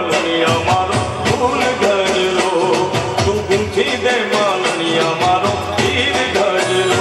માલણિયા મારો ફૂલ ગજરો તું ગુંથી દે માલણિયા મારો હીર ગજરો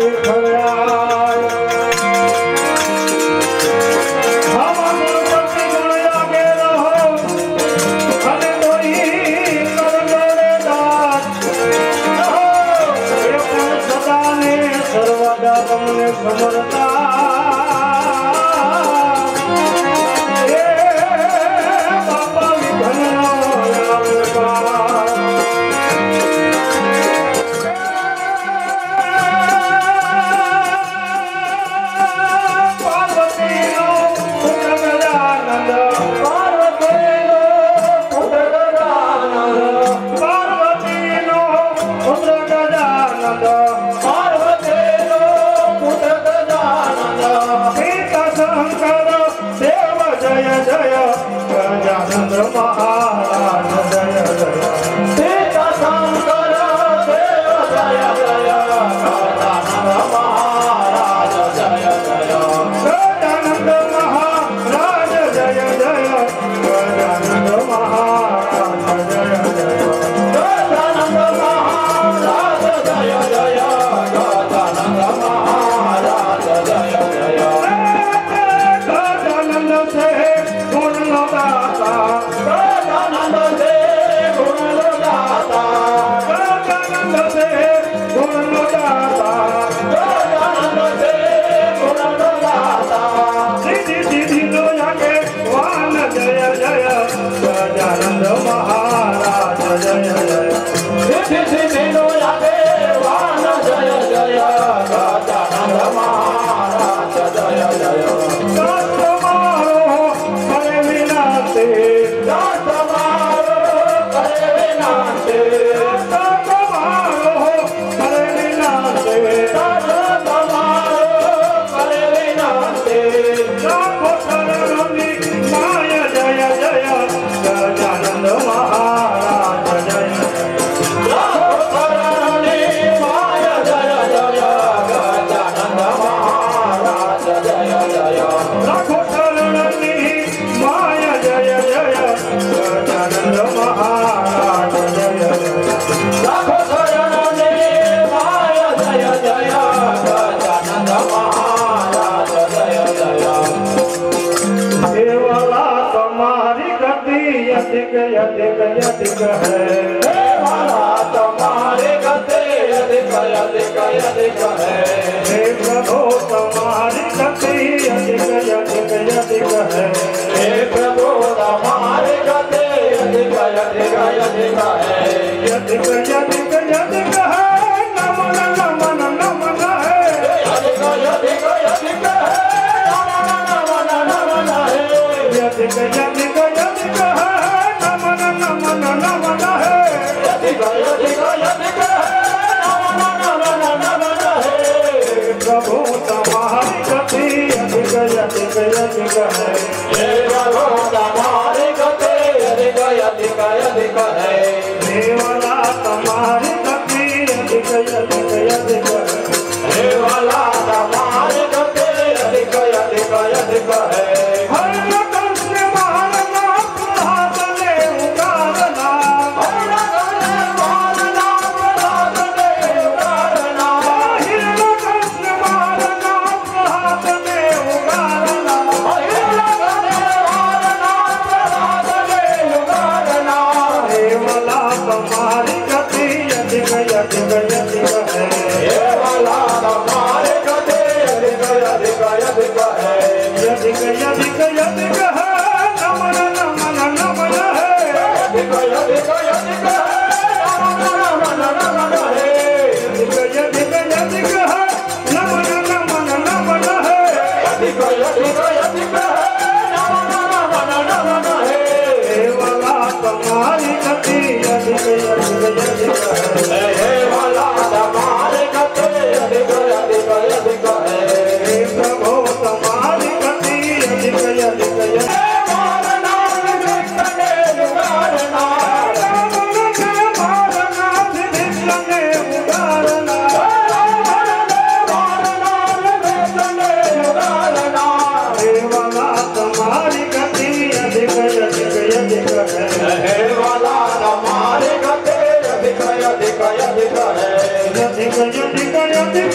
अधिक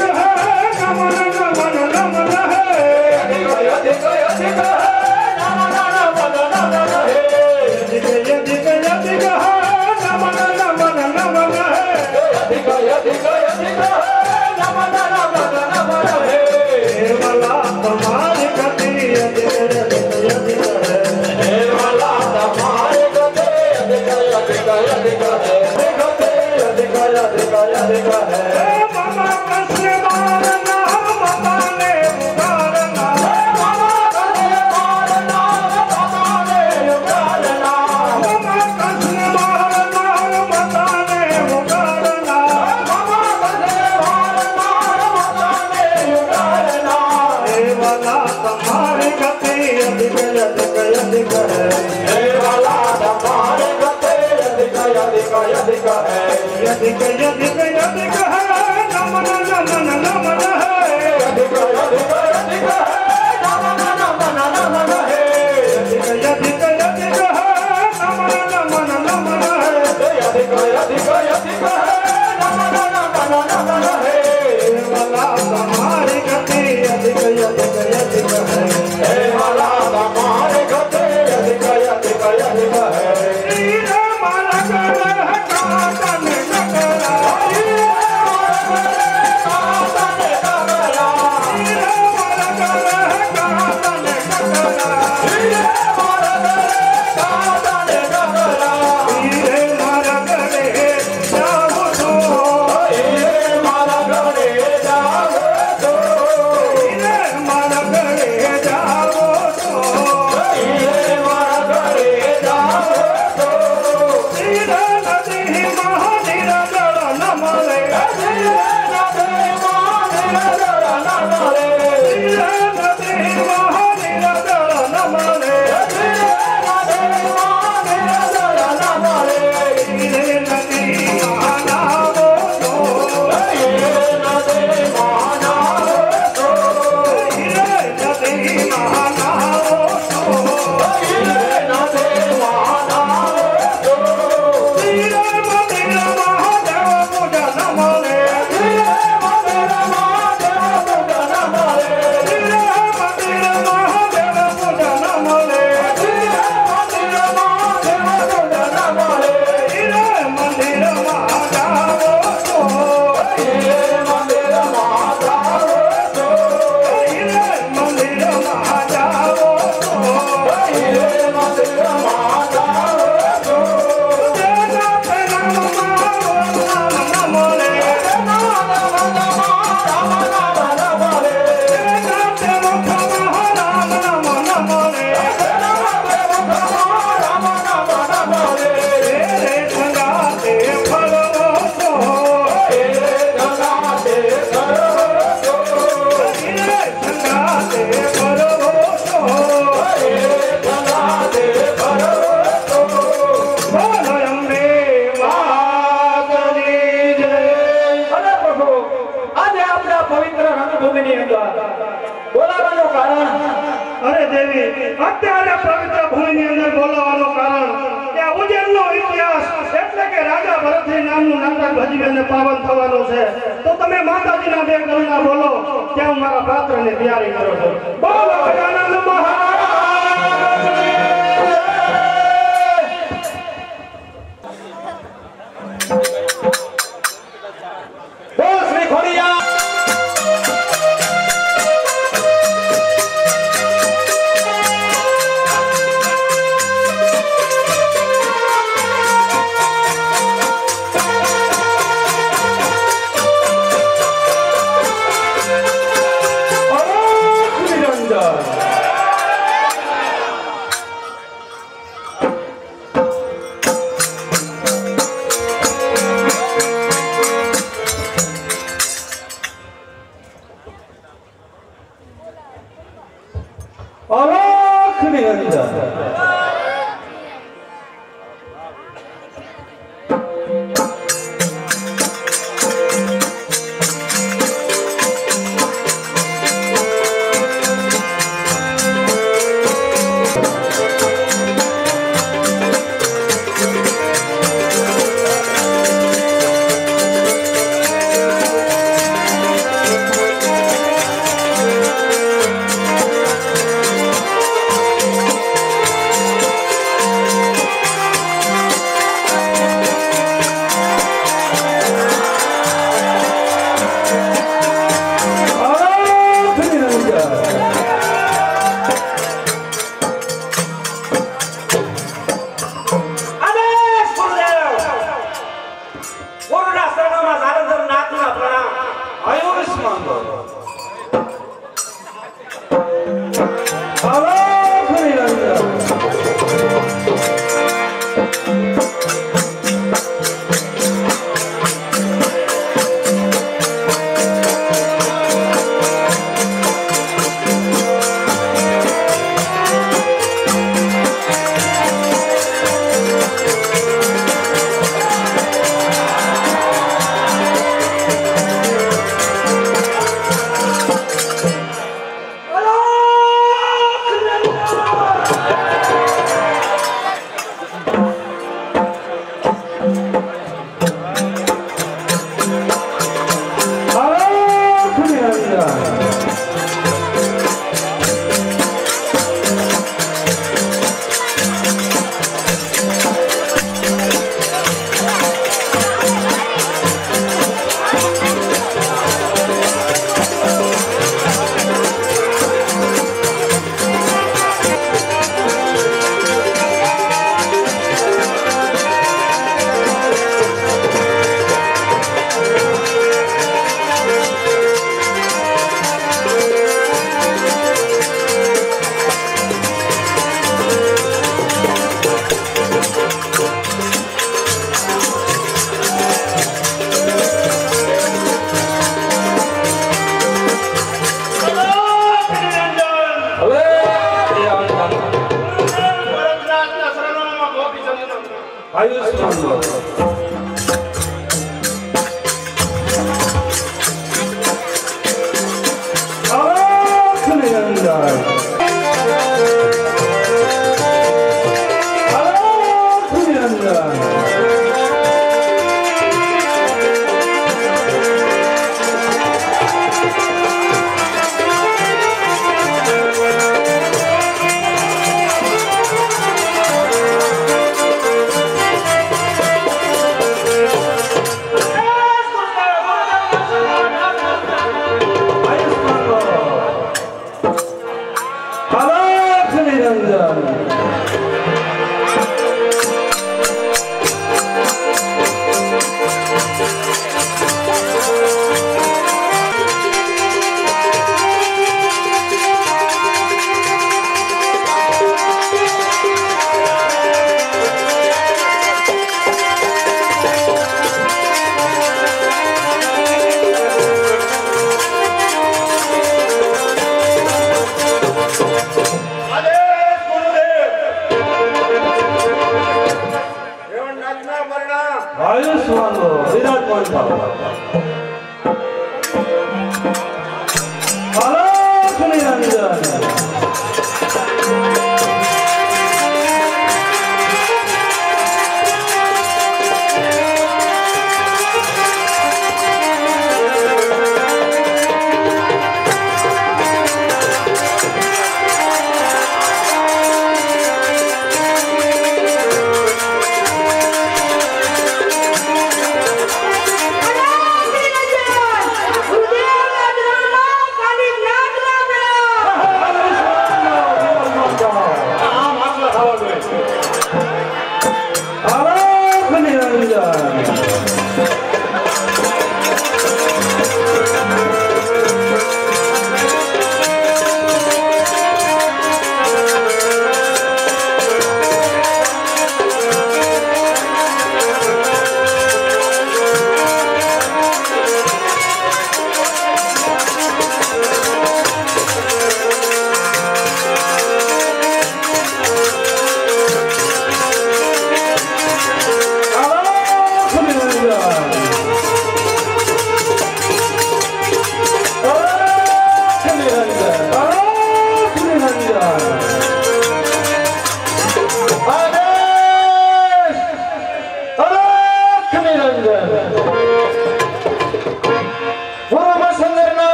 है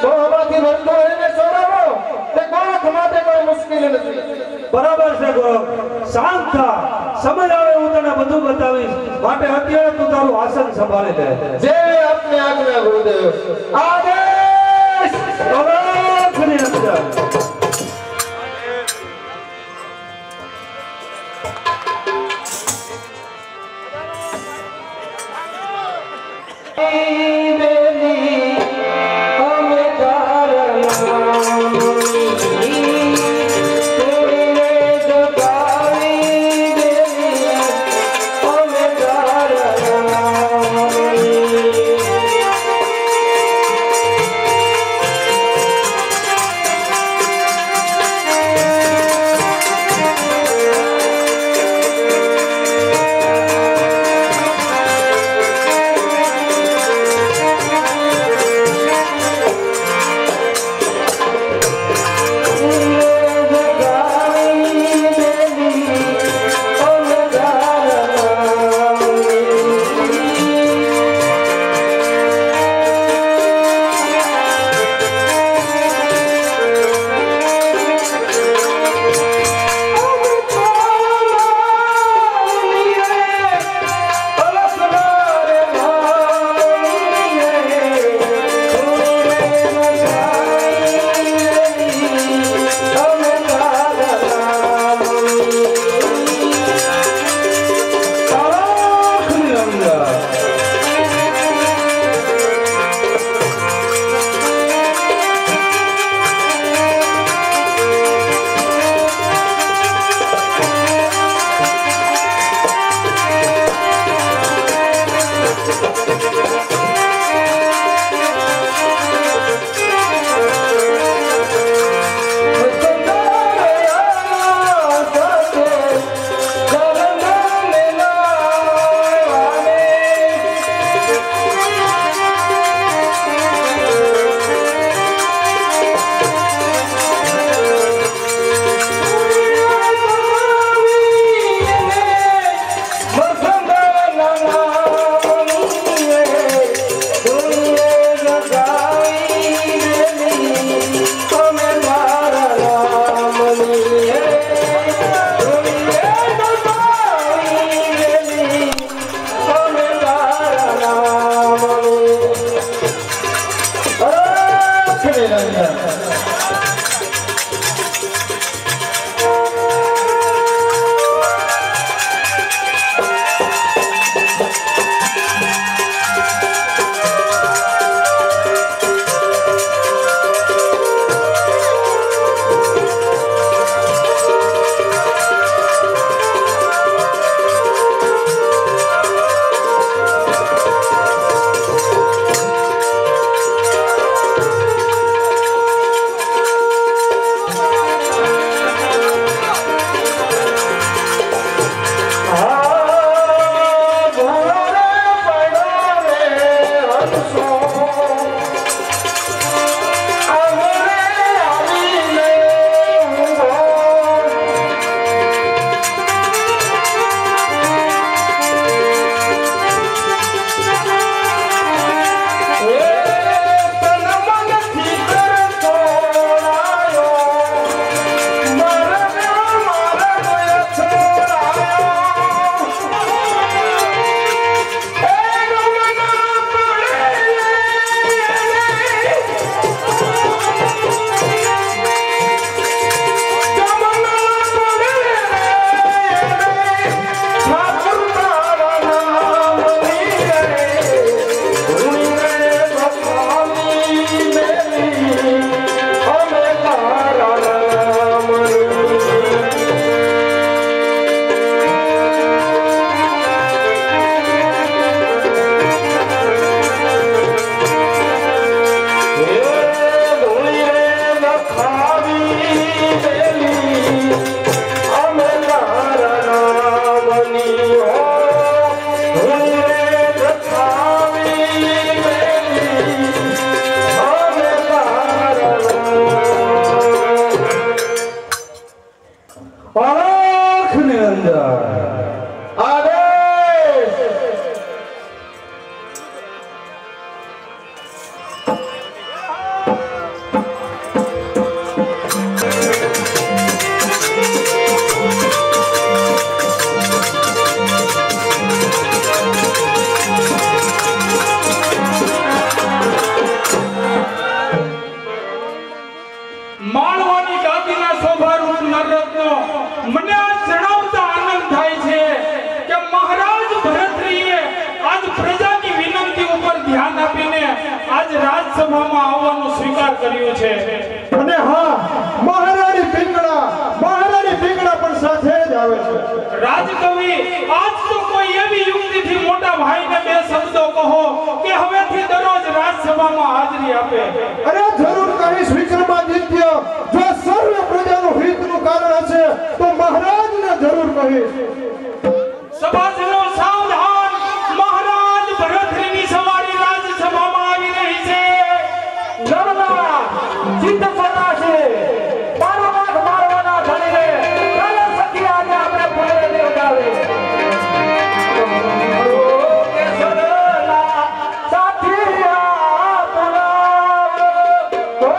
મોહમાંથી વળતો એને સોરાવો તે ગોરખ માટે કોઈ બરાબર છે ગોરખ, શાંત થા. સમય આવે હું તને બધું બતાવીશ. માટે અત્યારે તું તારું આસન સંભાળી લે. જે આપને આજ્ઞા ગુરુદેવ. આદેશ. ગોરખની અંદર છે અને હા, મહારાણી પિંગળા પણ સાથે જ આવે છે. રાજકવિ આજ તો કોઈ એવી યુક્તિથી મોટા ભાઈને બે શબ્દો કહો કે હવેથી દરરોજ રાજસભામાં હાજરી આપે. અરે જરૂર કહીશ વિક્રમાદિત્ય. જો સર્વ પ્રજાનું હિતનું કારણ હશે તો મહારાજને જરૂર કહીશ. સભાસદો સાવધાન, મહારાજ ભરતની સવારી રાજસભામાં આવી રહી છે. લડના ચિત્ત સતા છે પારવાક મારવાના ધણીને કાલે સખી આજે આપણે ફૂલે દેવડાવે કે સદના સાથિયા તલાવ ઓ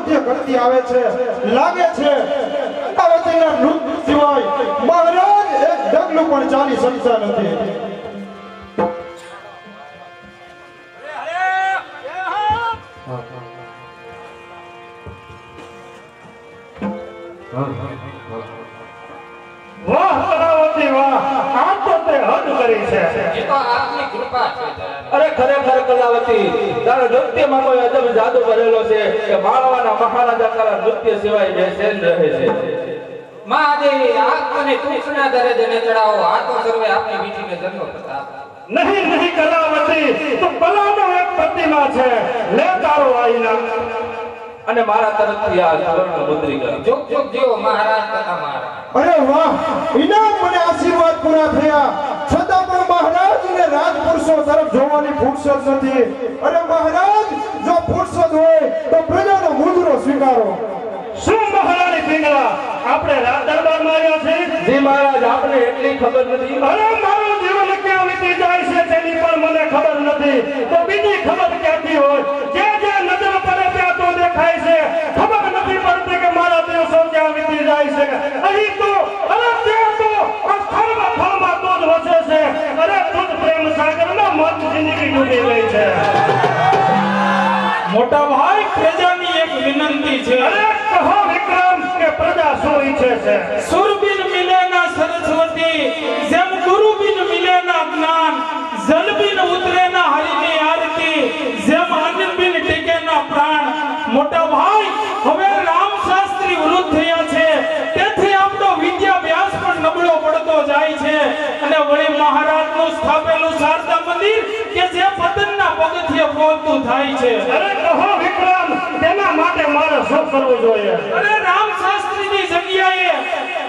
મારા કરતી આવે છે. લાગે છે કલાવતીના નૃત્ય સિવાય મહારાજ એક ડગલું પણ ચાલી શકતા નથી. વાહ કલાવતી વાહ, આ તો તે હદ કરી છે. એ તો આપની કૃપા છે. અરે ખરેખર કલાવતી, તારા નૃત્યમાં કોઈ અજબ જાદુ ભરેલો છે કે માળવાના મહારાજા તારા નૃત્ય સિવાય બેસેલ રહે છે. મહાદેવી આત્મને કૃષ્ણના દરજ્જાને ચડાવો. આ તો સર્વે આપની વિધિને જન્મ પ્રતાપ. નહીં નહીં કલાવતી, તું કલાનો એક પ્રતિમા છે. લે તારો આઈના અને મારા તરફથી આ સુવર્ણ મુદ્રિકા. જોગ જોગ જીવો મહારાજ તથા મહારાજ. અરે વાહ, ઇનામ મને આશીર્વાદ પૂરા થયા. છતાં પણ મહારાજને રાજપુરુષો તરફ જોવાની ફુરસત નથી. અરે મહારાજ, જો ફુરસત હોય તો પ્રજાનો મુદ્રો સ્વીકારો. શું મહારાણી પિંગળા, આપણે રાજ દરબારમાં આવ્યા છે? જી મહારાજ, આપણે એટલી ખબર નથી. અરે મારું જીવન ક્યાં વીતી જાય છે તેની પણ મને ખબર નથી, તો બીજી ખબર ક્યાંથી હોય? જે જે નજર પડે ત્યાં તો દેખાય છે. ખબર નથી પડતી કે મારા દિવસો ક્યાં વીતી જાય છે. અહીં તો અરે ત્યાં તો આ થળમાં તો જ વસે છે. અરે તુજ પ્રેમ સાગરમાં મત જિંદગી ડૂબી ગઈ છે. મોટા ભાઈ, પ્રજાની એક વિનંતી છે. અરે કહો વિક્રમ, કે પ્રજા શું ઈચ્છે છે? સુરબિન મિલે ના સરસ્વતી, જેમ ગુરુબિન મિલે ના જ્ઞાન, જલબિન ઉતરે ના હરિની આરતી, જેમ અન્નબિન ટીકે ના ભગવંતું થાય છે. અરે કહો વિક્રમ, તેના માટે મારે શું કરવું જોઈએ? અરે રામ શાસ્ત્રીની જગ્યાએ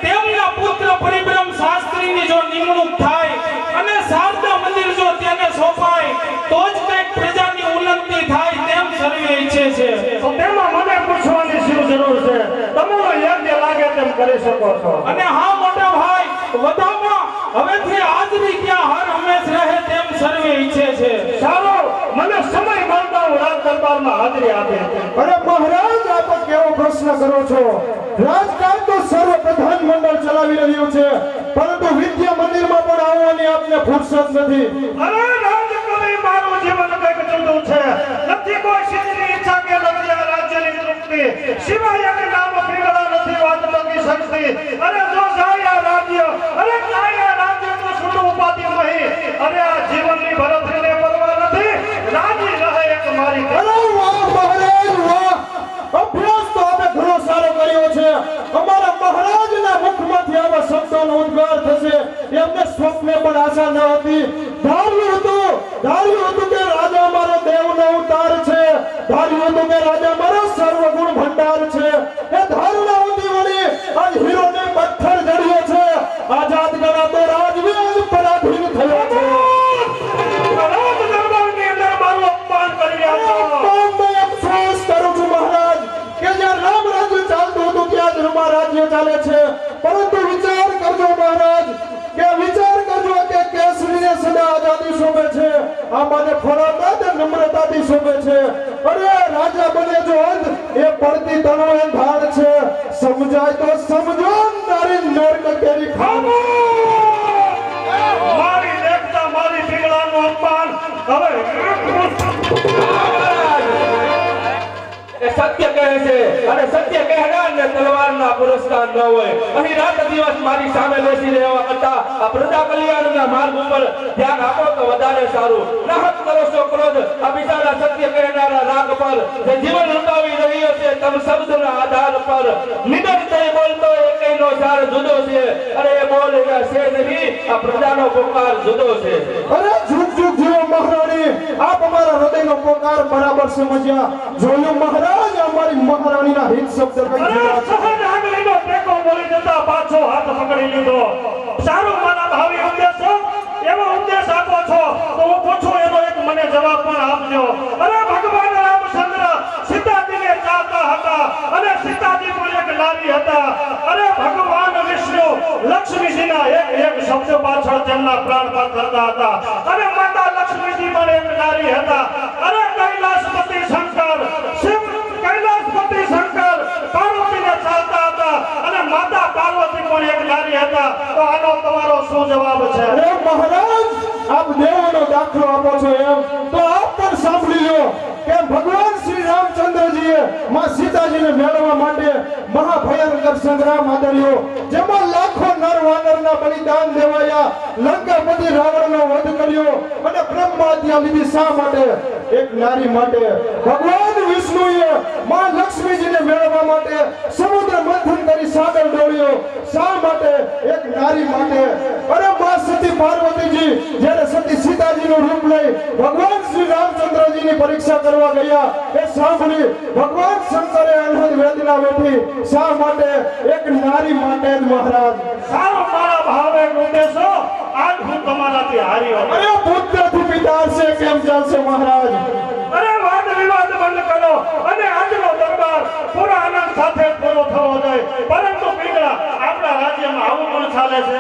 તેમના પુત્ર પરિબ્રહ્મ શાસ્ત્રીની જો નિમણૂક થાય અને શારદા મંદિર જો તેને સોંપાય તો જ કંઈક પ્રજાની ઉન્નતિ થાય તેમ સર્વે ઈચ્છે છે. તો તેમાં મને પૂછવાની શું જરૂર છે? તમને યોગ્ય લાગે તેમ કરી શકો છો. અને હા મોટા ભાઈ, વધામાં હવેથી હાજરી ક્યાં હર હંમેશ રહે તેમ સર્વે ઈચ્છે છે. સારું, મને સમય મળતા હું રાજ દરબારમાં હાજરી આપે. અરે મહારાજ, આપ કેવો પ્રશ્ન કરો છો? રાજકાજ તો સર્વ પ્રધાન મંડળ ચલાવી રહ્યું છે, પરંતુ વિદ્યા મંદિરમાં પણ આવવાની આપને ફુરસત નથી. અરે રાજકવિ, મારું જીવન કંઈક જુદું છે. નથી કોઈ સિદ્ધની ઈચ્છા કે નથી આ રાજ્યની તૃપ્તિ, સિવાય એક નામ પીગળા નથી વાત નથી શકતી. અરે જો જાય આ રાજ્ય, અરે જાય આ રાજ્ય તો સુડું ઉપાધિ નહીં. અરે આ જીવનની ભરતરીને પરવા નથી, રાજી રહે એક મારી. અરે વાહ મહારાજ વાહ! અભ્યાસ તો આપે ઘણો સારો કર્યો છે. અમારા મહારાજના મુખમાંથી આવા શબ્દોનો ઉદ્ગાર થશે એમને સ્વપ્ને પણ આશા ન હતી. ધાર્યું હતું કે રાજા મારો દેવનો અવતાર છે, ધાર્યું હતું કે રાજા મારો સર્વગુણ ભંડાર છે. એ ધારણા હતી વળી આજ હીરોને પથ્થર જડ્યો છે. આઝાદ ગણાતો રાજવીર પરાધીન થયો છે. રાજ દરબારની અંદર મારું અપમાન કરી રહ્યા છો. હું અફસોસ કરું છું મહારાજ કે જ્યાં રામ રાજ્ય ચાલતું હતું ત્યાં જ રમા રાજ્ય ચાલે છે. પરંતુ વિચાર કરજો મહારાજ, કે કેસરીને સદા આઝાદી શોભે છે, આ મને ફળાતા નમ્રતાથી શોભે છે. અરે રાજા બને જો અંધ, એ પડતી તનો એ ધાર છે. સમજાય તો સમજો, નારી નર્ક કેરી ખામો. મારી દેખતા મારી પીગળાનું અપમાન હવે એ સત્ય કહે છે અને સત્ય કહેનારને તલવારના પુરસ્કાર ન હોય. અહીં રાત દિવસ મારી સામે બેસી રહેવા કરતા આ પ્રજા કલ્યાણના માર્ગ ઉપર ધ્યાન આપો તો વધારે સારું. નાહક કરો છો ક્રોધ આ બિચારા સત્ય કહેનારા રાગ પર જે જીવન લંબાવી રહ્યો છે તમ શબ્દના આધાર પર. નિડર થઈ બોલતો એકનો સાર જુદો છે, અરે એ બોલે છે નહીં, આ પ્રજાનો પોકાર જુદો છે. અરે ઝૂક ઝૂક જીવો મહારાણી, આપ અમારા હૃદયનો પોકાર બરાબર સમજ્યા. જોયું મહારાજ, અમારી મહારાણીના હિત શબ્દ કઈ અરે રહ્યા છે. સહજ આંગળીનો ટેકો બોલી જતા પાછો હાથ પકડી લીધો. સારું, મારા ભાવિ ઉપદેશો એવો ઉપદેશ આપો છો તો હું પૂછું એનો એક મને જવાબ પણ આપજો. અરે ભગવાન રામચંદ્ર સીતાજીને ચાહતા હતા અને સીતાજી પણ એક નારી હતા. અરે ભગવાન વિષ્ણુ લક્ષ્મીજીના એક શબ્દ પાછળ તેમના પ્રાણ પાર કરતા હતા. અને માતા લક્ષ્મીજી પણ એક નારી હતા. અરે કૈલાસપતિ શંકર શિવ કૈલાસપતિ શંકર પાર્વતીને ચાલતા હતા અને માતા પાર્વતી પણ એક નારી હતા. તો આનો તમારો શું જવાબ છે? અરે મહારાજ, આપ દેવોનો દાખલો આપો છો એમ તો આપ પણ સાંભળી લો કે ભગવાન શ્રી રામચંદ્રજીએ માં સીતાજીને મેળવવા માટે મહાભયંકર સંગ્રામ આદર્યો, જેમાં લાખો નર વાનરના બલિદાન દેવાયા, લંકાપતિ રાવણનો વધ કર્યો અને બ્રહ્મહત્યા લીધી. શા માટે? એક નારી માટે. ભગવાન વિષ્ણુએ માં લક્ષ્મીજીને મેળવવા માટે સમુદ્ર મંથન કરી સાગર ડોળ્યો. શા માટે? એક નારી માટે. અરે માં સતી પાર્વતીજી જ્યારે સતી સીતાજીનું રૂપ લઈ ભગવાન શ્રી રામચંદ્રજીની પરીક્ષા કરવા ગયા, એ સાંભળી ભગવાન શંકરે અનહદ વેદના વેઠી. શા માટે? એક નારી માટે જ મહારાજ. સારો મારા ભાવે ઉપદેશો આજ હું તમારાથી હાર્યો. અરે પુત્રથી પિતા છે કેમ ચાલશે મહારાજ? અરે વાદ વિવાદ બંધ કરો અને આજનો દરબાર પૂરા આનંદ સાથે પૂરો થવો જોઈએ. પરંતુ પીગળા, આપણા રાજ્યમાં આવું પણ ચાલે છે.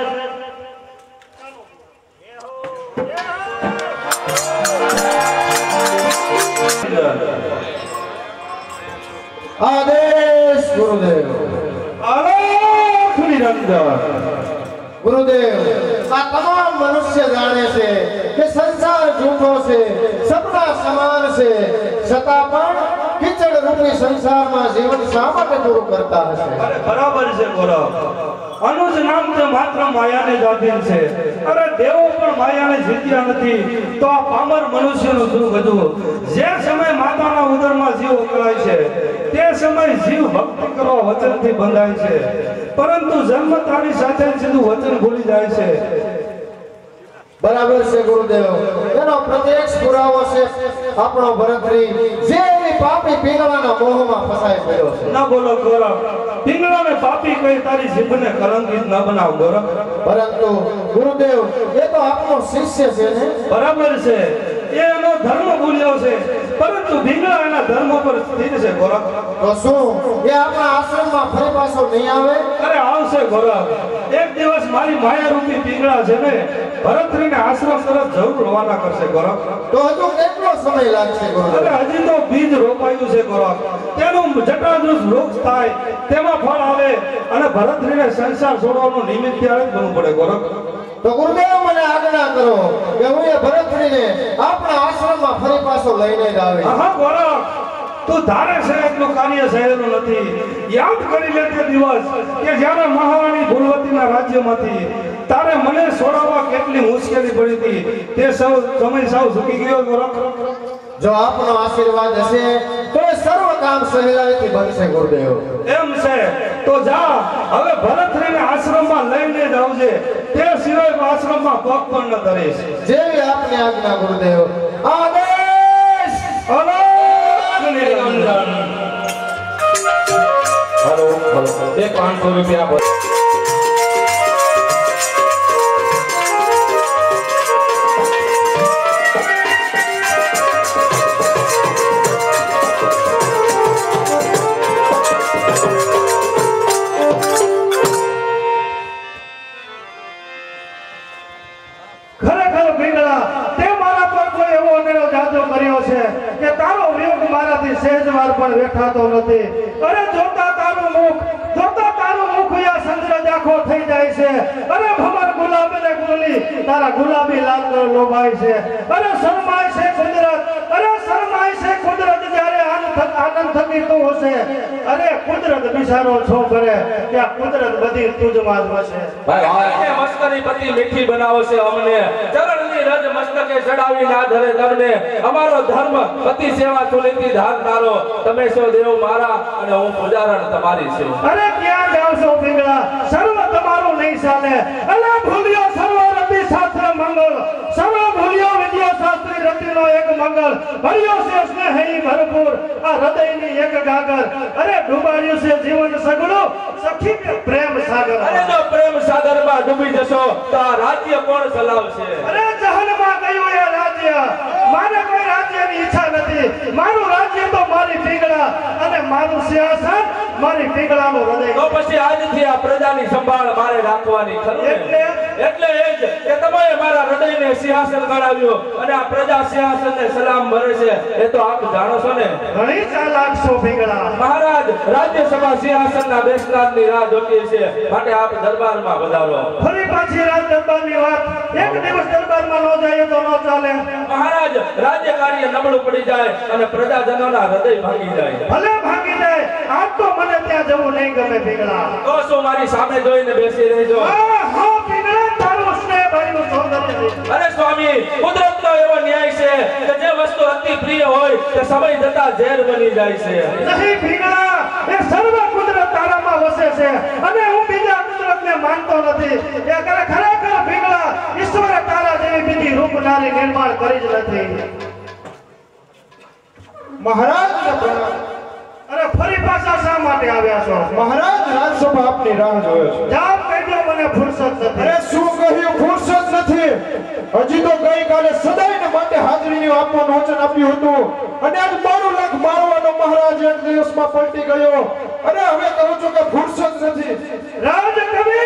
આદેશ ગુરુદેવ. અલોક નિરંજન. ગુરુદેવ, આ તમામ મનુષ્ય જાણે છે કે સંસાર જૂઠો છે, સપના સમાન છે, છતાં પણ કિચડ રૂપી સંસારમાં જીવન શા માટે પૂરું કરતા હશે? અરે બરાબર છે ગૌરવ. અનુજ નામ તે માત્ર માયાને જ આધીન છે. અરે દેવો પણ માયાને જીત્યા નથી તો આ પામર મનુષ્યનું શું બધું? જે સમય માતાના ઉદરમાં જીવ ઉકળાય છે તે સમય જીવ ભક્તિ કરવા વચનથી બંધાય છે, પરંતુ જન્મતાની સાથે સીધું વચન ભૂલી જાય છે. બરાબર છે ગુરુદેવ. એનો પ્રત્યક્ષ પુરાવો છે આપણો ભરતરી જે એની પાપી પિંગળાના મોહમાં ફસાઈ પડ્યો છે. ના બોલો ગોરખ, પિંગળાને પાપી કહી તારી જીભને કલંકિત ન બનાવ ગોરખ. પરંતુ ગુરુદેવ એ તો આપણો શિષ્ય છે ને. બરાબર છે, એ એનો ધર્મ ભૂલ્યો છે, પરંતુ પિંગળા એના ધર્મ પર સ્થિર છે ગોરખ. તો શું એ આપણા આશ્રમમાં ફરી પાછો નહીં આવે? અરે આવશે ગોરખ. એક દિવસ મારી માયા રૂપી પિંગળા છે ને ભરતરીને આશ્રમ તરફ જરૂર રવાના કરશે ગોરખ. તો હજુ કેટલો સમય લાગશે ગુરુદેવ? અરે હજી તો બીજ રોપાયું છે ગોરખ. તેનું જટાદૃષ વૃક્ષ થાય, તેમાં ફળ આવે અને ભરતરીને સંસાર છોડવાનું નિમિત્ત ત્યારે જ બનવું પડે ગોરખ. તો ગુરુદેવ મને આજ્ઞા કરો કે હું એ ભરતરીને આપણા આશ્રમમાં ફરી પાછો લઈને જ આવે. હા ગોરખ, તું ધારે છે એટલું કાર્ય સહેલું નથી. યાદ કરી લે તે દિવસ કે જ્યારે મહારાણી ભૂલવતીના રાજ્યમાંથી તારે મને છોડાવવા કેટલી મુશ્કેલી પડી હતી. તે સૌ સમય સાવ ઝૂકી ગયો ગોરખ. જો આપનો આશીર્વાદ હશે તો એ સર્વ કામ સહેલાઈથી બનશે ગુરુદેવ. એમ છે તો જા હવે ભરતરીને આશ્રમમાં લઈને જ આવજે. તે સિવાય આશ્રમમાં પગ પણ ન ધરીશ. જેવી આપની આજ્ઞા ગુરુદેવ. આદેશ. હલો હલો 500 રૂપિયા ખરેખર પિંગળા, તે મારા પર કોઈ એવો અનેરો જાદુ કર્યો છે કે તારો વિયોગ મારાથી સહેજવાર પણ વેઠાતો નથી. અરે જોતા તારું મુખ યા સંદ્ર આખો થઈ જાય છે. અરે ભમર ગુલાબ ને ગુલી તારા ગુલાબી લાલ લોભાય છે. અરે શરમાય છે કુદરત, જ્યારે આનંદ થકી તું હશે. અરે કુદરત બિચારો છો કરે કે આ કુદરત બધી તુજમાં જ વસે. ભાઈ મસ્કરી પતિ મીઠી બનાવો છે અમને. ચરણની રજ મસ્તકે ચડાવી ના ધરે તમને. અમારો ધર્મ પતિ સેવા ચૂલીથી ધારનારો તમે છો દેવ મારા અને હું પૂજારણ તમારી છે. અરે ક્યાં જાવ છો પિંગળા? સર્વ તમારું નહીં ચાલે. અરે ભૂલ્યો સર્વ રતિ શાસ્ત્ર મંગળ, સર્વ ભૂલ્યો વિદ્યા શાસ્ત્રી રતિનો એક મંગળ. ભર્યો છે સ્નેહી ભરપૂર આ હૃદયની એક ગાગર. અરે ડૂબાડ્યું છે જીવન સગડું સખી પ્રેમ સાગર. અરે જો પ્રેમ સાગરમાં ડૂબી જશો તો આ રાજ્ય કોણ ચલાવશે? અરે જહલમાં ગયું એ રાજ્ય. મારે કોઈ રાજ્યની ઈચ્છા નથી. મારું રાજ્ય તો મારી પિંગળા અને મારું સિંહાસન મારી પિંગળાનું હૃદય. તો પછી આજથી આ પ્રજાની સંભાળ મારે રાખવાની ખરું ને? એટલે એ જ કે તમે મારા હૃદયને સિંહાસન ગણાવ્યું અને આ પ્રજા સિંહાસનને સલામ ભરે છે. એ તો આપ જાણો છો ને. ઘણી ચાલાક છો પિંગળા. મહારાજ રાજ્યસભા સિંહાસનના બેસનારની રાહ જોતી છે, માટે આપ દરબારમાં વધારો. ફરી પાછી રાજ દરબારની વાત. એક દિવસ દરબારમાં ન જાય તો ન ચાલે. મહારાજ રાજ્ય કાર્ય નબળું પડી જાય અને પ્રજાજનોના હૃદય ભાંગી જાય. ભલે ભાગી જાય, આજ તો મને ત્યાં જવું નહીં ગમે પિંગળા. તો શું મારી સામે જોઈને બેસી રહેજો? હા પિંગળા, તારું સ્નેહ ભર્યું સૌંદર્ય. અરે સ્વામી, કુદરતનો એવો ન્યાય છે કે જે વસ્તુ અતિ પ્રિય હોય તે સમય જતા ઝેર બની જાય છે. નહીં પિંગળા, એ સર્વ કુદરત તારામાં વસે છે અને હું બીજા કુદરતને માનતો નથી. એ ખરેખર પિંગળા, ઈશ્વરે તારા જેવી બીજી રૂપનારી નિર્માણ કરી જ નથી. મહારાજ પ્રણામ. અરે ફરી પાછા શા માટે આવ્યા છો? મહારાજ રાજસભા આપની રાહ જોયો છે. જાપ કહેજો, મને ફુરસત નથી. અરે શું કહ્યું? ફુરસત નથી. હજી તો ગઈકાલે સદાયને માટે હાજરીનું આપવાનું વચન આપ્યું હતું અને આજ 12 લાખ મારવાનો મહારાજ એક દિવસમાં પલટી ગયો. અરે હવે કહું છું કે ફુરસત નથી. રાજકવિ,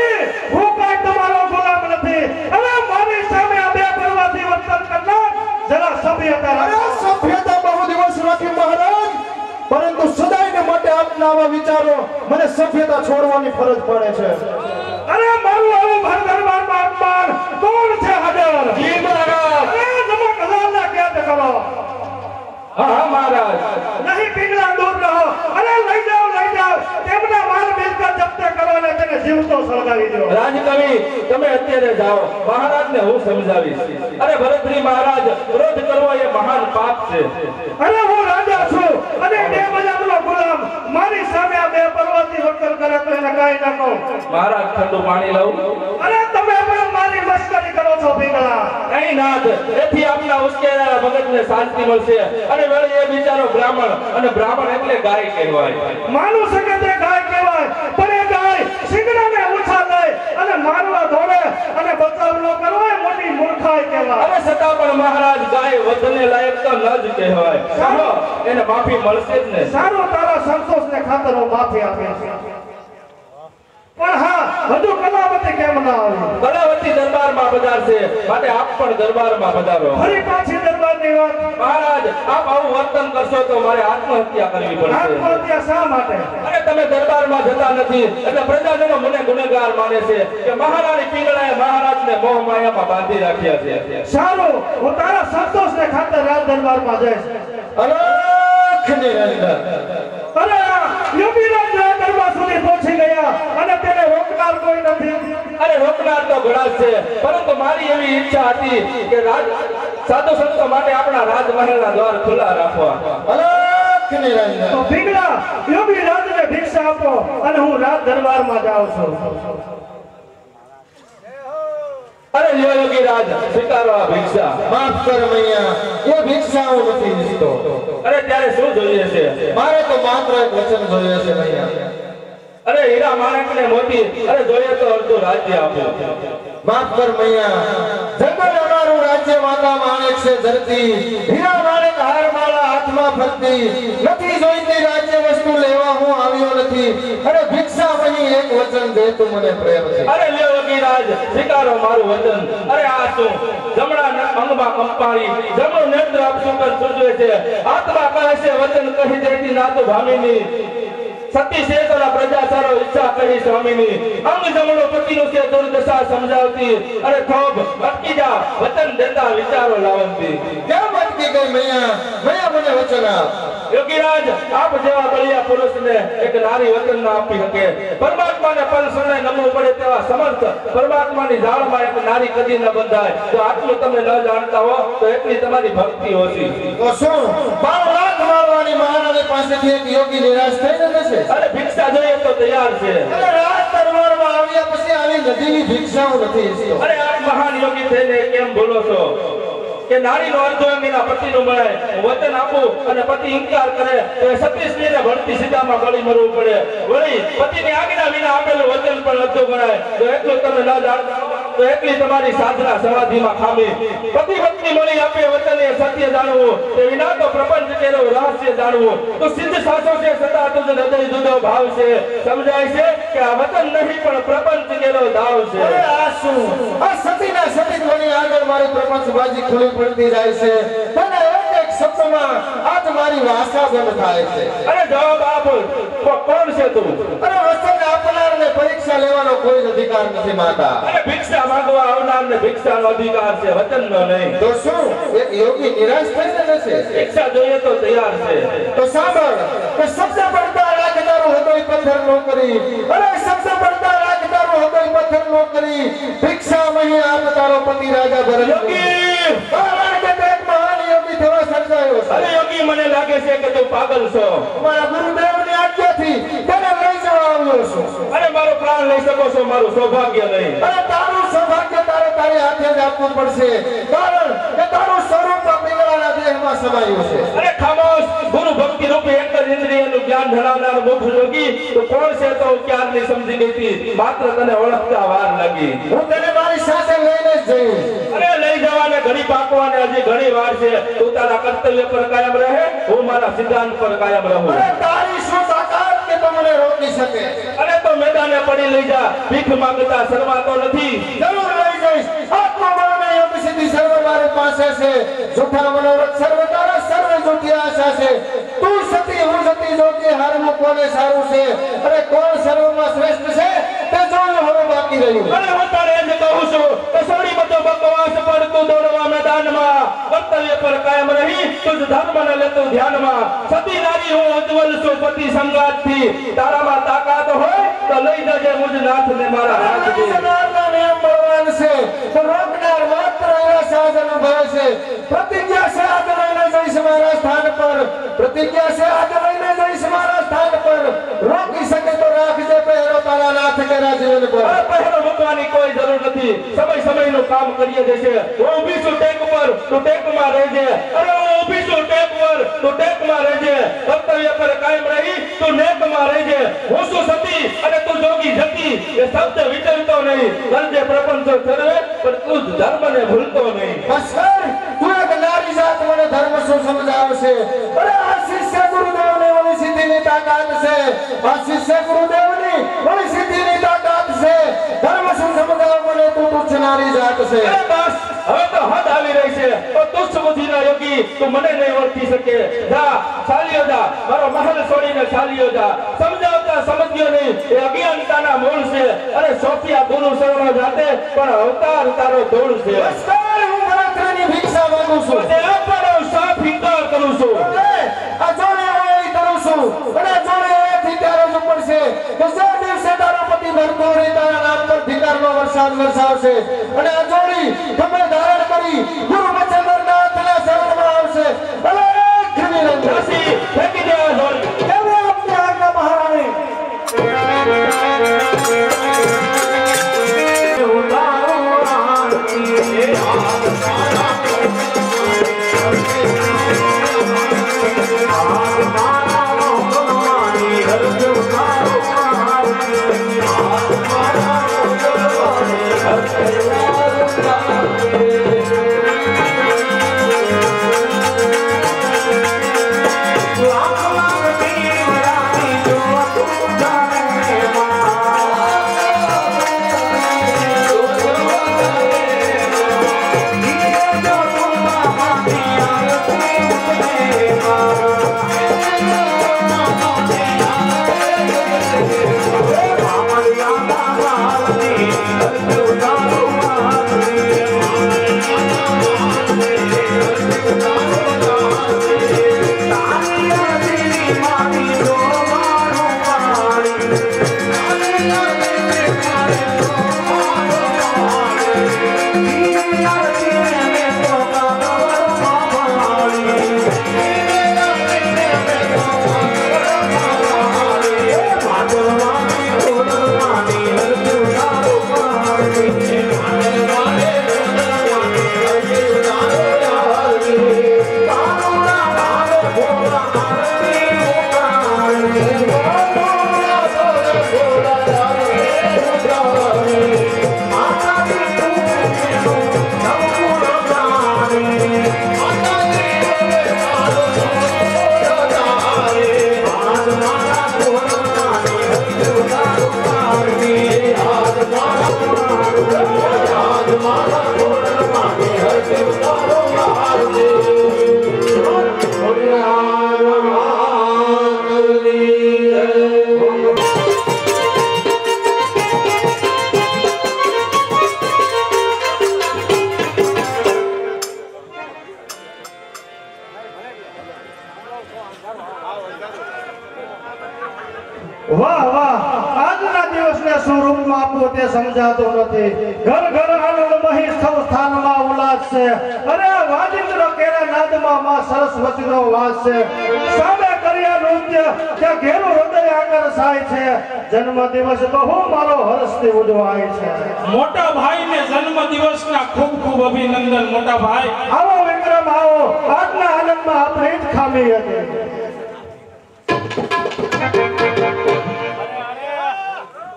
હું કાંઈ તમારો ગુલામ નથી. હવે મારી સામે આ બે પરવાથી વર્તન કરનાર જરા સભ્યતા અરે રાખો. સભ્યતા બહુ દિવસ રાખી મહારાજ, પરંતુ સદાયને માટે આપના આવા વિચારો મને સભ્યતા છોડવાની ફરજ પડે છે. અરે મારું આવું ભર દરબારમાં અપમાન કોણ છે હાજર? જી મહારાજ. અરે જમા કલાલના કેદ કરો. હા મહારાજ. નહીં પિંગળા, દૂર રહો. અરે લઈ જાઓ. તેમના માલ મિલકત જપ્ત કરો અને તેને જીવતો સળગાવી દો. રાજકવિ, તમે અત્યારે જાઓ, મહારાજને હું સમજાવીશ. અરે ભરતરી મહારાજ, ક્રોધ કરવો એ મહાન પાપ છે. અરે હું રાજા છું અને બે બજારનો ગુલામ. મારી સામે આ બે પર્વતી વર્તન કરે તો એને કાંઈ ન કહું. મહારાજ ઠંડુ પાણી લાવું? અરે તમે પણ મારી મસ્કરી કરો છો પિંગલા? નહીં નાથ, એથી આપના ઉશ્કેરાયેલા મગજને શાંતિ મળશે અને વળી એ બિચારો બ્રાહ્મણ, અને બ્રાહ્મણ એટલે ગાય કહેવાય. માનું છે કે તે ગાય કહેવાય, પણ એ ગાય શિંગડાને ઓછા લે અને મારવા દોડે અને બચાવ ન કરવો એ મોટી મૂર્ખાઈ કહેવાય. અને છતાં પણ મહારાજ ગાય વધને લાયક તો ન જ કહેવાય. સાંભળો, એને માફી મળશે જ ને? સારું, તારા સંતોષને ખાતર હું માફી આપીશ. પણ હા, હજુ કલાવતી કેમ ના આવી? કલાવતી દરબારમાં પધારશે, માટે આપ પણ દરબારમાં પધારો. ફરી પાછી દરબારની વાત. મહારાજ, આપ આવું વર્તન કરશો તો મારે આત્મહત્યા કરવી પડશે. આત્મહત્યા શા માટે? અને તમે દરબારમાં જતા નથી એટલે પ્રજાજનો મને ગુનેગાર માને છે કે મહારાણી પિંગળાએ મહારાજને મોહ માયામાં બાંધી રાખ્યા છે. સારું, હું તારા સંતોષને ખાતર રાજ દરબારમાં જઈશ. અલખ નિરંજન. અરે યોગીરાજ રાજ દરબાર સુધી પહોંચી ગયા અને તેને રોકનાર કોઈ નથી. અરે રોકનાર તો ઘણા જ છે, પરંતુ મારી એવી ઈચ્છા હતી કે સાધુ સંતો માટે આપણા રાજમહેલના દ્વાર ખુલ્લા રાખવા. અલખ નિરંજન. તો પિંગલા, યોગીરાજને ભિક્ષા આપો અને હું રાજ દરબારમાં જાઉં છું. અરે લ્યો યોગીરાજ, સ્વીકારો આ ભિક્ષા. માફ કર મૈયા, એ ભિક્ષા હું નથી ઈચ્છતો. અરે ત્યારે શું જોઈએ છે? મારે તો માત્ર એક વચન જોઈએ છે મૈયા. અરે હીરા માણેકને મોતી, અરે જોઈએ તો અડધું રાજ્ય આપો. માફ કર મૈયા, જંગલ અમારું રાજ્ય, માતા માણેક છે ધરતી, હીરા માણેક હારમાળા હાથમાં ફરતી, નથી જોઈતી રાજ્ય વસ્તુ લેવા હું આવ્યો નથી. અરે ભિક્ષા મહી એક વચન દે, તું મને પ્રેમ છે. અરે લ્યો યોગીરાજ, સ્વીકારો મારું વચન. અરે આ શું જમણા અંગમાં કંપાળી, જમણું નેત્ર અપશુકન સૂચવે છે. આત્મા કહે છે વચન કહી દેતી નાતુ ભામીની, સતી શેતોના પ્રજાસારો ઈચ્છા કહી સ્વામીની, અંગ જમણો પતિનું છે દુર્દશા સમજાવતી, અરે થોભ અટકી જા વચન દેતા વિચારો લાવંતી. કેમ અટકી ગઈ મૈયા? મૈયા મને વચન આપ. યોગીરાજ, આપ જેવા બળિયા પુરુષને એક નારી વચન ના આપી શકે. પરમાત્માને પર શરણે નમવું પડે તેવા સમર્થ પરમાત્માની જાળમાં એક નારી કદી ન બંધાય. જો આટલું તમે ન જાણતા હો તો એટલી તમારી ભક્તિ ઓછી. તો શું 12 લાખ મારવાની મહારાણી પાસેથી એક યોગી નિરાશ થઈને જશે? અરે ભિક્ષા જોઈએ તો તૈયાર છે. અરે રાજ દરબારમાં આવ્યા પછી આવી નદીની ભિક્ષા હું નથી ઈચ્છતો. અરે આપ મહાન યોગી થઈને કેમ બોલો છો કે નારીનો અર્ધો અંગ એના પતિનું મળે? વચન આપું અને પતિ ઇનકાર કરે તો એ 36 ને ભણતી સીધામાં ગળી મરવું પડે. વળી પતિની આજ્ઞા વિના આપેલું વચન પણ અડધું ગણાય. તો એટલું તમે ન જાણતા તો એટલી તમારી સાધના સમાધિમાં ખામી. પતિ પત્ની મળી આપે વચન એ સત્ય જાણવું, તે વિના તો પ્રપંચ કેરો રહસ્ય જાણવું. તો સિદ્ધ સાચો છે છતાં તુજ હૃદય જુદો ભાવ છે. સમજાય છે કે આ વચન નહીં પણ પ્રપંચ કેરો દાવ છે. અરે આ શું? આ સતીના સતીત્વની આગળ મારી પ્રપંચબાજી ખુલ્લી પડતી જાય છે. તને એક શબ્દમાં આજ મારી વાસા બંધ થાય છે. અરે જવાબ આપ, કોણ છે તું? અરે વચન આપનારને પરીક્ષા લેવાનો કોઈ અધિકાર નથી માતા. અરે ભિક્ષા માંગવા આવનારને ભિક્ષાનો અધિકાર છે, વચનનો નહીં. તો શું એક યોગી નિરાશ થઈને જશે? ભિક્ષા જોઈએ તો તૈયાર છે. તો સાંભળ કે શબ્દ પડતા રાખનારું હૃદય પથ્થર નો કરી. અરે શબ્દ પડતા રાખનારું હૃદય પથ્થર નો કરી. ભિક્ષા મહી આપ તારો પતિ રાજા ભરત. યોગી! કારણ કે તે એક મહાન યોગી થવા સર્જાયો છે. અરે યોગી, મને લાગે છે કે તું પાગલ છો. મારા ગુરુદેવની આજ્ઞાથી તને લઈ જવા આવ્યો છું. અરે મારો પ્રાણ લઈ શકો છો, મારું સૌભાગ્ય નહીં. અરે તારું સૌભાગ્ય તારી હાથે જ આપવું પડશે. કારણ કે તારું સ્વરૂપ આ પિંગળાના દેહમાં સમાયું છે. અરે ખામોશ! ગુરુ ભક્તિ રૂપી એક જ ઇન્દ્રિયનું જ્ઞાન ધરાવનાર મુખ યોગી તો કોણ છે તો ક્યારની સમજી ગઈ હતી. માત્ર તને ઓળખતા વાર લાગી. હું તને મારી સાથે લઈને જ જઈશ. અરે લઈ જવાને ઘડી પાકવાને હજી ઘણી વાર છે. તું તારા કર્તવ્ય પર કાયમ રહે, હું મારા સિદ્ધાંત પર કાયમ રહું. અરે તારી શું તાકાત કે તું મને રોકી શકે? અરે તો મેદાને પડી લઈ જા, ભીખ માંગતા શરમાતો નથી. જરૂર લઈ જઈશ. આત્મબળને યોગ સિદ્ધિ સર્વ મારી પાસે છે. જૂઠા મનોરથ સર્વ તારા સર્વ જૂઠી આશા છે. તું સતી હું સતી જોતી હારવું કોને સારું છે? અરે કોણ સર્વમાં શ્રેષ્ઠ છે તે જોવું હવે બાકી રહ્યું. અરે હું તારે એમ કહું છું કે સોરી બધો બકવાસ પર તું દોડવા મેદાનમાં, કર્તવ્ય પર કાયમ રહી તુજ ધર્મને લેતું ધ્યાનમાં. સતી નારી હું ઉજ્જવલ છું પતિ સંગાતથી. તારામાં તાકાત હોય તો લઈ જજે મુજ નાથને મારા હાથથી. સનાતનના નિયમ બળવાન છે તો રોકનાર માત્ર એવા સાધન ઉભા છે. પ્રતિજ્ઞા છે આજ લઈને જઈશ મારા સ્થાન પર. પ્રતિજ્ઞા છે આજ લઈને જઈશ મારા સ્થાન પર. રોકી શકે તો રાખજે પહેરો તારા નાથ કે રાજીવન પર. પહેરો મૂકવાની કોઈ જરૂર નથી. નથી. સમયનું કામ કરીએ જશે. હું ઊભી છું ટેક પર, તું ટેકમાં રહેજે. અરે હું ઊભી છું ટેક પર, તું ટેકમાં રહેજે. કર્તવ્ય પર કાયમ રહી તું નેકમાં રહેજે. હું શું સતી અને તું જોગી જતી એ શબ્દ વિચરતો નહીં. કરજે પ્રપંચો સર્વે પણ તું જ ધર્મને ભૂલતો નહીં. બસ કર, તું એક નારી જાત મને ધર્મ શું સમજાવશે? અરે આ શિષ્ય ગુરુદેવની ઓલી સિદ્ધિની તાકાત છે. આ શિષ્ય ગુરુદેવની ઓલી સિદ્ધિની તાકાત છે. ધર્મ શું સમજાવ મને? તું તુચ્છ નારી જાત છે. અરે બસ હવે તો હદ આવી રહી છે. તો તુચ્છ બુદ્ધિના યોગી તું મને નહીં ઓળખી શકે. જા ચાલ્યો જા, મારો મહલ છોડીને ચાલ્યો જા. સમજાવતા સમજ્યો નહીં એ અજ્ઞાનતાના મૂળ છે. અને સોફિયા ગુરુ શરણો જાતે પણ અવતાર તારો ધૂળ છે. બસ કર, હું બળતરાની ભિક્ષા માંગુ છું. તે પણ સાફ ઇનકાર કરું છું. આ જોડે હોય એ કરું છું. અને જોડે હોયથી ત્યારે જ પડશે કે જે દિવસે તારો પતિ મરતો રહે તારા નામ પર ધિક્કારનો વરસાદ વરસાવશે. અને આ જોડી ગમે ધારણ કરી ગુરુ મચ્છંદરનાથના શરણમાં આવશે. ભલે ખરી રંગ દાસી ફેંકી દે આ જોડી. કેવો આપની આજ્ઞા મહારાણી. વાહ વાહ, આજના દિવસને સ્વરૂપમાં આપવું તે સમજાતું નથી. ઘર ઘર આનંદમય સ્થાનમાં ઉલ્લાસ છે. અરે વાજિંદ્ર કેરા નાદમાં માં સરસ્વતીનો વાસ છે. સામે કર્યા નૃત્ય ત્યાં ઘેરું હૃદય આગળ થાય છે. જન્મ દિવસ બહુ મારો હર્ષથી ઉજવાય છે. મોટા ભાઈને જન્મ દિવસના ખૂબ ખૂબ અભિનંદન. મોટા ભાઈ આવો વિક્રમ આવો. આજના આનંદમાં આપણી જ ખામી હતી.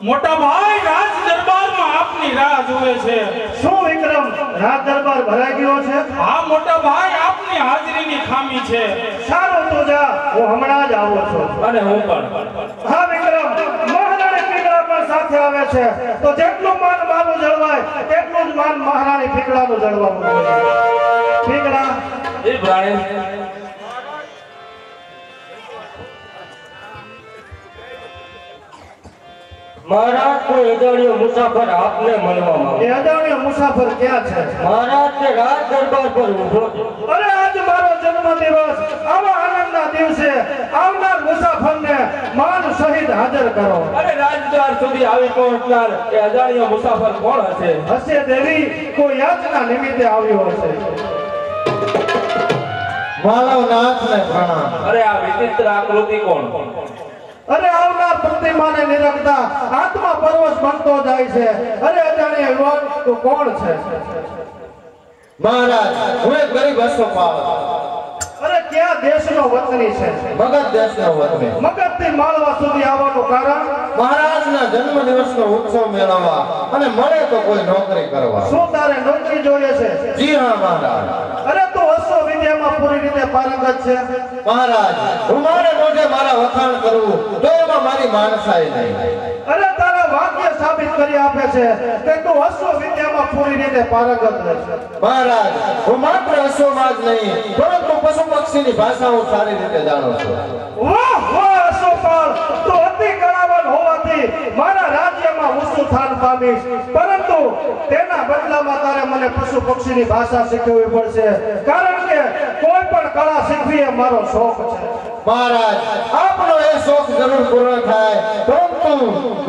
મોટા ભાઈ રાજ દરબારમાં આપની રાહ જોવે છે. શું વિક્રમ, રાજ દરબાર ભરાઈ ગયો છે? હા મોટા ભાઈ, આપની હાજરીની ખામી છે. સારું તું જા, હું હમણાં જ આવું છું. અને હું પણ. હા વિક્રમ, મહારાણી પીગળા પણ સાથે આવે છે. તો જેટલું માન મારું જળવાય તેટલું જ માન મહારાણી પીગળાનું જળવાવું જોઈએ. પીગળા એ પ્રાણી મહારાજ કોઈ અજાણ્યો મુસાફર આપને મળવા માંગે. એ અજાણ્યો મુસાફર ક્યાં છે? મહારાજ તે રાજ દરબાર પર ઊભો છે. અરે આજ મારો જન્મ દિવસ, આવા આનંદના દિવસે આવનાર મુસાફરને માન સહિત હાજર કરો. અરે રાજદ્વાર સુધી આવી પહોંચનાર એ અજાણ્યો મુસાફર કોણ હશે? હશે દેવી, કોઈ યાચના નિમિત્તે આવ્યો હશે. માનવનાથને પ્રણામ. અરે આ વિચિત્ર આકૃતિ કોણ? અરે આવનાર પ્રતિમાને નિરખતા આત્મા પરવશ બનતો જાય છે. અરે અજાણ્યા જાણે યુવાન તું કોણ છે? મહારાજ હું એક ગરીબ અશ્વપાલ અરે ક્યાં દેશનો વતની છે? મગધ દેશનો વતની. મગધથી માળવા સુધી આવવાનું કારણ? મહારાજના જન્મદિવસનો ઉત્સવ મેળવવા અને મળે તો કોઈ નોકરી કરવા. શું તારે નોકરી જોઈએ છે? જી હા મહારાજ. અરે તું અશ્વ વિદ્યામાં પૂરી રીતે પારંગત છે. મહારાજ હું મારે મોઢે મારા વખાણ કરવું તો એમાં મારી માણસાઈ નહીં. અરે તારા વાક્ય સાબિત કરી આપે છે કે તું અશ્વ વિદ્યામાં પૂરી રીતે પારંગત છે. મહારાજ હું માત્ર અશ્વમાં જ નહીં પરંતુ પશુ પક્ષીની ભાષા હું સારી રીતે જાણું છું. વાહ વાહ અશ્વપાલ, તું અતિ કળાવાન હોવાથી મારા રાજ્યમાં ઊંચું સ્થાન પામીશ, પરંતુ તેના બદલામાં તારે મને પશુ પક્ષીની ભાષા શીખવવી પડશે, કારણ કે કોઈ પણ કળા શીખવી એ મારો શોખ છે. મહારાજ આપનો એ શોખ જરૂર પૂર્ણ થાય, પરંતુ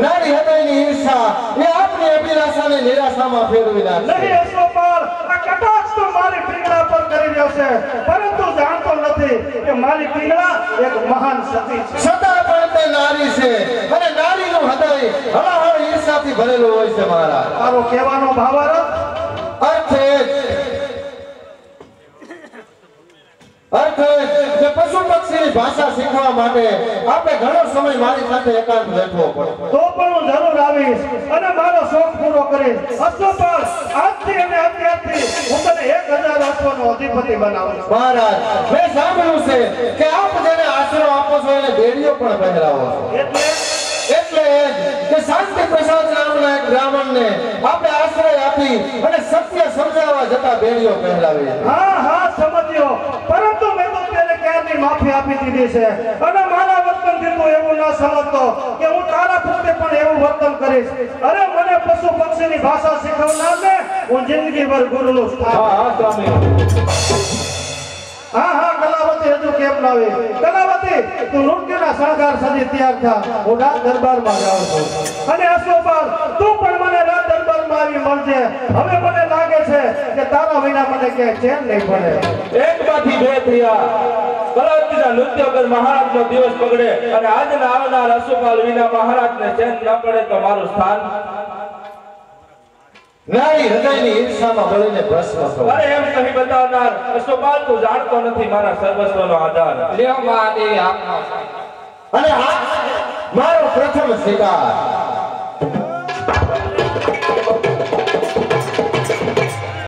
નારી હૃદયની ઈર્ષા એ આપની અભિલાષાને નિરાશામાં ફેરવી નાખશે. નહીં અશ્વપાલ, આ કટાક્ષ તો મારી પીંગળા પર કરી રહ્યો છે, પરંતુ જાણતો નથી કે મારી પીંગળા એક મહાન સતી છે. છતાં પણ તે નારી છે અને નારીનું હૃદય હળહળ ઈર્ષાથી ભરેલું હોય છે. મહારાજ તારો કહેવાનો ભાવાર્થ? અર્થ એ કે પશુ પક્ષીની ભાષા શીખવા માટે આપણે ઘણો સમય મારી સાથે એકાંત બેઠવો પડે. તો પણ હું જરૂર આવીશ અને મારો શોખ પૂરો કરીશ. અશ્વપાલ, આજથી અને અત્યારથી હું તને 1000 અશ્વનો અધિપતિ બનાવીશ. મહારાજ મેં સાંભળ્યું છે કે આપ જેને આશરો આપો છો એને બેડીઓ પણ પહેરાવો છો. એટલે કે શાંતિ પ્રસાદ નામના એક બ્રાહ્મણને આપણે આશ્રય આપી અને સત્ય સમજાવવા જતા બેડીઓ પહેરાવી. હા હા સમજ્યો, પરંતુ મેં તો તેને ક્યારની માફી આપી દીધી છે અને મારા વર્તનથી તું એવું ના સમજતો કે હું તારા પુત્રે પણ એવું વર્તન કરીશ. અરે મને પશુ પક્ષીની ભાષા શીખવનારને હું જિંદગીભર ગુરુનું સ્થાન. હા સ્વામી. હા હા કલાવતી હજુ કેમ લાવી? કલાવતી તું નૃત્યના શણગાર સજી તૈયાર થા, હું રાજ દરબારમાં જાઉં છું. અને અશ્વપાલ તું પણ મને રાજ દરબારમાં આવી મળજે. હવે મને લાગે છે કે તારા વિના મને ક્યાંય ચેન નહીં પડે. એકમાંથી બે થયા. કલાવતીના નૃત્ય વગર મહારાજનો દિવસ બગડે અને આજના આવનાર અશ્વપાલ વિના મહારાજને ચેન ન પડે તો મારું સ્થાન નારી હૃદયની ઈર્ષામાં બળીને ભસ્મ થવું. અરે એમ કહી બતાવનાર અશ્વપાલ તું જાણતો નથી મારા સર્વસ્વનો આધાર. લ્યો મહાદેવી આપનો. અને આ મારો પ્રથમ શિકાર